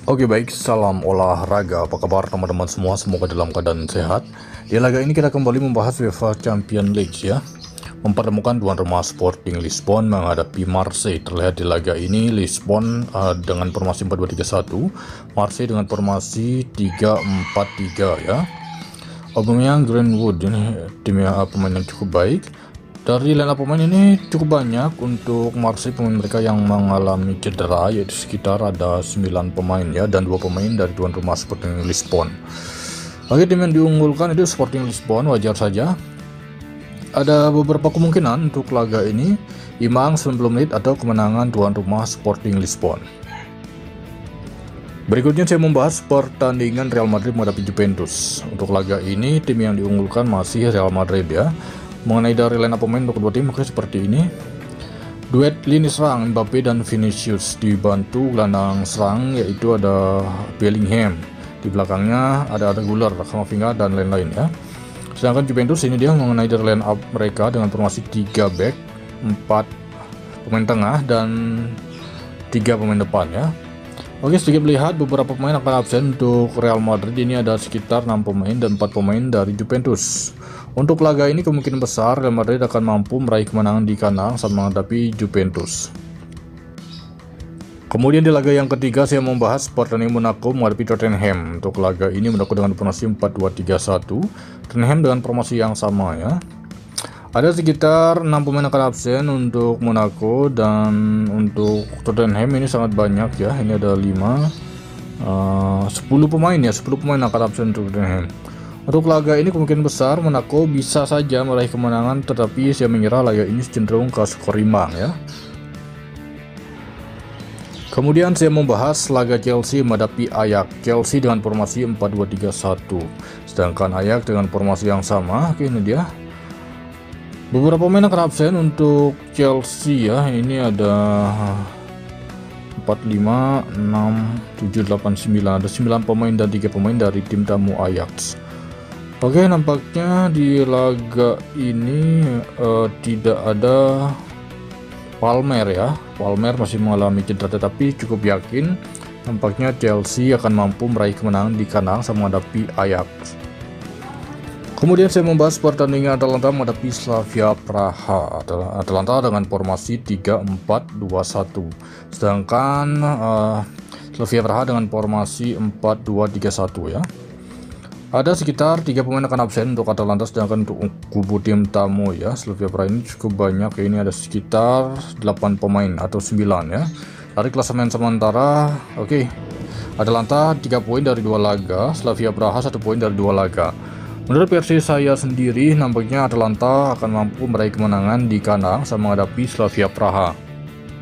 Oke baik, salam olahraga. Apa kabar teman-teman semua? Semoga dalam keadaan sehat. Di laga ini kita kembali membahas UEFA Champions League ya. Mempertemukan tuan rumah Sporting Lisbon menghadapi Marseille. Terlihat di laga ini Lisbon dengan formasi 4-2-3-1, Marseille dengan formasi 3-4-3 ya. Aubameyang, Greenwood ini timnya pemain yang cukup baik. Dari line up pemain ini cukup banyak untuk Marseille, pemain mereka yang mengalami cedera, yaitu sekitar ada 9 pemain ya, dan 2 pemain dari tuan rumah Sporting Lisbon. Oke, tim yang diunggulkan itu Sporting Lisbon, wajar saja. Ada beberapa kemungkinan untuk laga ini, imbang 90 menit atau kemenangan tuan rumah Sporting Lisbon. Berikutnya saya membahas pertandingan Real Madrid menghadapi Juventus. Untuk laga ini tim yang diunggulkan masih Real Madrid ya. Mengenai dari line up pemain untuk kedua tim seperti ini. Duet lini serang Mbappe dan Vinicius, dibantu gelandang serang yaitu ada Bellingham. Di belakangnya ada Guler, Camavinga dan lain-lain ya. Sedangkan Juventus ini dia mengenai dari line up mereka dengan formasi 3 back, 4 pemain tengah dan 3 pemain depan ya. Oke, sedikit melihat beberapa pemain akan absen untuk Real Madrid. Ini ada sekitar 6 pemain dan 4 pemain dari Juventus. Untuk laga ini kemungkinan besar Real Madrid akan mampu meraih kemenangan di kandang saat menghadapi Juventus. Kemudian di laga yang ketiga saya membahas pertandingan Monaco menghadapi Tottenham. Untuk laga ini Monaco dengan formasi 4-2-3-1, Tottenham dengan formasi yang sama ya. Ada sekitar 6 pemain akan absen untuk Monaco, dan untuk Tottenham ini sangat banyak ya. Ini ada 10 pemain ya, 10 pemain akan absen untuk Tottenham. Untuk laga ini kemungkinan besar Monaco bisa saja meraih kemenangan, tetapi saya mengira laga ini cenderung ke skor imbang ya. Kemudian saya membahas laga Chelsea menghadapi Ajax. Chelsea dengan formasi 4-2-3-1, sedangkan Ajax dengan formasi yang sama. Oke, ini dia. Beberapa pemain akan absen untuk Chelsea ya. Ini ada 4, 5, 6, 7, 8, 9. Ada 9 pemain dan 3 pemain dari tim tamu Ajax. Oke, nampaknya di laga ini tidak ada Palmer ya. Palmer masih mengalami cedera, tetapi cukup yakin nampaknya Chelsea akan mampu meraih kemenangan di kandang sama menghadapi Ajax. Kemudian saya membahas pertandingan Atalanta menghadapi Slavia Praha. Atalanta dengan formasi 3-4-2-1, sedangkan Slavia Praha dengan formasi 4-2-3-1 ya. Ada sekitar 3 pemain akan absen untuk Atalanta, sedangkan untuk kubu tim tamu ya Slavia Praha ini cukup banyak. Ini ada sekitar 8 pemain atau 9 ya. Dari klasemen sementara, oke, Atalanta 3 poin dari 2 laga, Slavia Praha 1 poin dari 2 laga. Menurut versi saya sendiri, nampaknya Atalanta akan mampu meraih kemenangan di kandang sama menghadapi Slavia Praha.